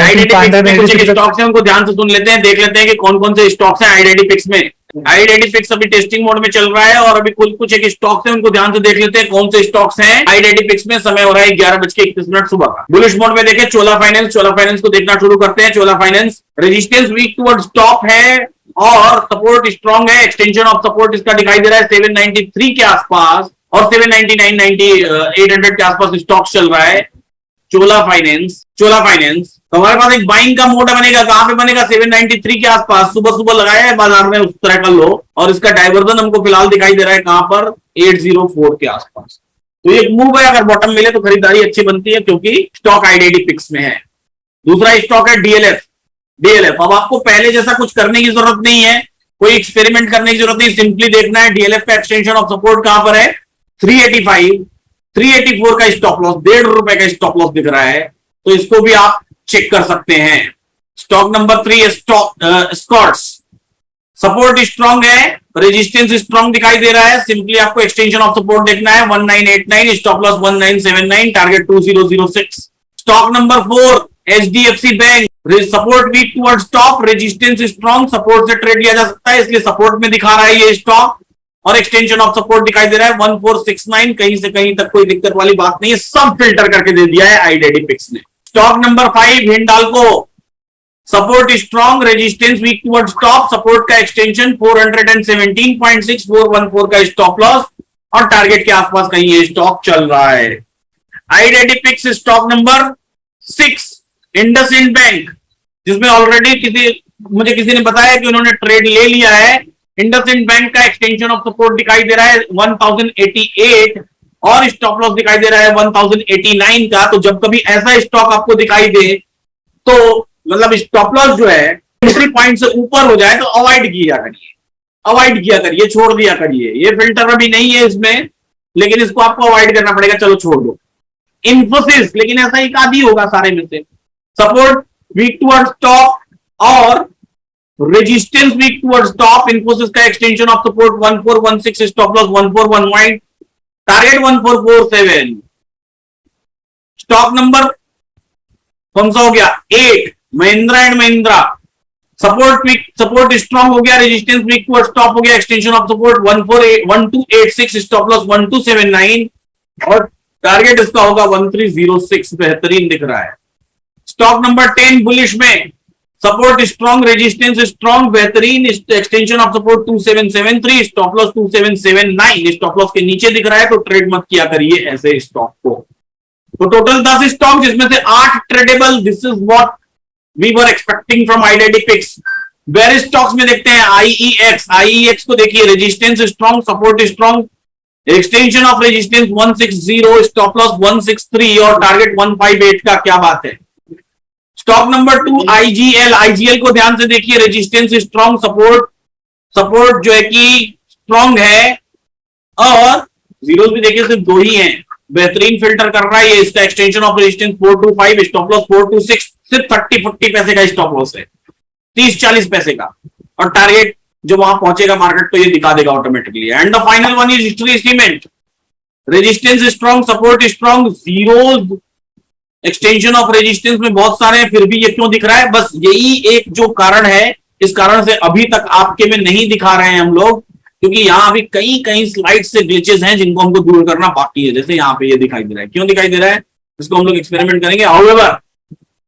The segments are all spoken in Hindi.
आईडेंटिफिक्स में कुछ स्टॉक्स हैं, उनको ध्यान से सुन लेते हैं, देख लेते हैं कि कौन कौन से स्टॉक्स हैं आईडेंटिफिक्स में। आईडेंटिफिक्स अभी टेस्टिंग मोड में चल रहा है और अभी कुछ एक स्टॉक्स हैं, उनको ध्यान से देख लेते हैं कौन से स्टॉक्स हैं आईडेंटिफिक्स में। समय हो रहा है 11:31 सुबह का। बुलिश मोड में देखें चोला फाइनेंस को देखना शुरू करते हैं। Chola finance resistance weak towards top है और सपोर्ट स्ट्रॉन्ग है। एक्सटेंशन ऑफ सपोर्ट इसका दिखाई दे रहा है 793 के आसपास और 799 800 के आसपास स्टॉक चल रहा है। चोला फाइनेंस तो हमारे पास एक बाइंग का मोड बनेगा, कहां पे बनेगा 793 के आसपास। सुबह सुबह लगाया है बाजार में उस तरह का लो और इसका डाइवर्जन हमको फिलहाल दिखाई दे रहा है कहां पर 804 के आसपास। तो ये मूव है, अगर बॉटम मिले तो खरीदारी अच्छी बनती है क्योंकि स्टॉक आईडेंटिफिक्स में है। दूसरा स्टॉक है डीएलएफ। अब आपको पहले जैसा कुछ करने की जरूरत नहीं है, कोई एक्सपेरिमेंट करने की जरूरत नहीं, सिंपली देखना है डीएलएफ का एक्सटेंशन ऑफ सपोर्ट कहां पर है 385 384 का स्टॉप लॉस, ₹1.5 का स्टॉप लॉस दिख रहा है, तो इसको भी आप चेक कर सकते हैं। Stock number 3 Escorts, support strong है, रेजिस्टेंस स्ट्रॉन्ग दिखाई दे रहा है। सिंपली आपको एक्सटेंशन ऑफ सपोर्ट देखना है 1989, stop loss 1979, target 2006। Stock number 4 HDFC bank, support weak towards top, resistance strong, support से ट्रेड लिया जा सकता है इसलिए सपोर्ट में दिखा रहा है ये स्टॉक और एक्सटेंशन ऑफ सपोर्ट दिखाई दे रहा है 1469। कहीं से कहीं तक कोई दिक्कत वाली बात नहीं है, सब फिल्टर करके दे दिया है आईडेंटिफिक्स ने। Stock number 5 Hindalco, support strong, resistance weak towards top, support का एक्सटेंशन 417.6, 414 का स्टॉप लॉस और टारगेट के आसपास कहीं ये स्टॉक चल रहा है। आईडेंटिफिक्स स्टॉक नंबर 6 इंडसइंड बैंक, जिसमें ऑलरेडी मुझे किसी ने बताया कि उन्होंने ट्रेड ले लिया है। इंडसइंड बैंक का एक्सटेंशन ऑफ सपोर्ट दिखाई दे रहा है 1088 और स्टॉप लॉस दिखाई दे रहा है 1089 का। तो जब कभी ऐसा स्टॉक आपको दिखाई दे तो मतलब स्टॉप लॉस जो है एंट्री पॉइंट से ऊपर हो जाए तो अवॉइड किया करिए, छोड़ दिया करिए। ये फिल्टर अभी नहीं है इसमें, लेकिन इसको आपको अवॉइड करना पड़ेगा, चलो छोड़ दो। इन्फोसिस, लेकिन ऐसा एक आदि होगा सारे में से, सपोर्ट वीक टुवर्ड्स टॉप और resistance weak towards top. Infosys का extension of support 1416, stop loss 1411, target 1447। Stock number कौन सा हो गया 8 Mahindra and Mahindra, support strong हो गया, रेजिस्टेंस वीक टुवर्ड्स टॉप हो गया, extension of support 1286, stop loss 1279 और टारगेट इसका होगा 1306, बेहतरीन दिख रहा है। स्टॉक नंबर 10 बुलिश में, सपोर्ट स्ट्रॉन्ग, रेजिस्टेंस स्ट्रॉन्ग, बेहतरीन, extension of support 2773, stop loss 2779, stop loss के नीचे दिख रहा है तो ट्रेड मत किया करिए ऐसे स्टॉक को। तो टोटल 10 स्टॉक जिसमें से 8 tradable. This is what we were expecting from आईडेंटिफिक्स। बेरिश स्टॉक्स में देखते हैं आईईएक्स को देखिए, resistance strong, support strong, extension of resistance 160, stop loss 163 और टारगेट 158 का, क्या बात है। स्टॉक नंबर 2 आईजीएल को ध्यान से देखिए, रेजिस्टेंस स्ट्रॉन्ग, सपोर्ट जो है कि स्ट्रॉन्ग है और जीरोस भी देखिए सिर्फ 2 ही हैं, बेहतरीन फिल्टर कर रहा है ये। इसका extension of resistance 425, stop loss 426, सिर्फ 30-40 पैसे का स्टॉप लॉस है, 30-40 पैसे का, और टारगेट जो वहां पहुंचेगा मार्केट तो ये दिखा देगा automatically. And the final one is history cement, resistance strong, support strong, zeros, extension of resistance में बहुत सारे हैं, फिर भी ये क्यों दिख रहा है, बस यही एक जो कारण है, इस कारण से अभी तक आपके में नहीं दिखा रहे हैं हम लोग, क्योंकि यहाँ अभी कई स्लाइड से ग्लिचेस हैं जिनको हमको दूर करना बाकी है। जैसे यहाँ पे ये दिखाई दे रहा है, क्यों दिखाई दे रहा है, इसको हम लोग एक्सपेरिमेंट करेंगे। हाउएवर,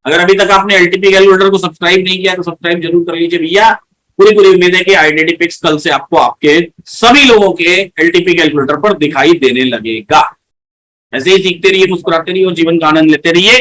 अगर अभी तक आपने एलटीपी कैलकुलेटर को सब्सक्राइब नहीं किया तो सब्सक्राइब जरूर कर लीजिए भैया। पूरी उम्मीद है कि आईडेंटिफिक्स कल से आपको आपके सभी लोगों के एलटीपी कैलकुलेटर पर दिखाई देने लगेगा। ऐसे ही सीखते रहिए, मुस्कुराते रहिए और जीवन का आनंद लेते रहिए।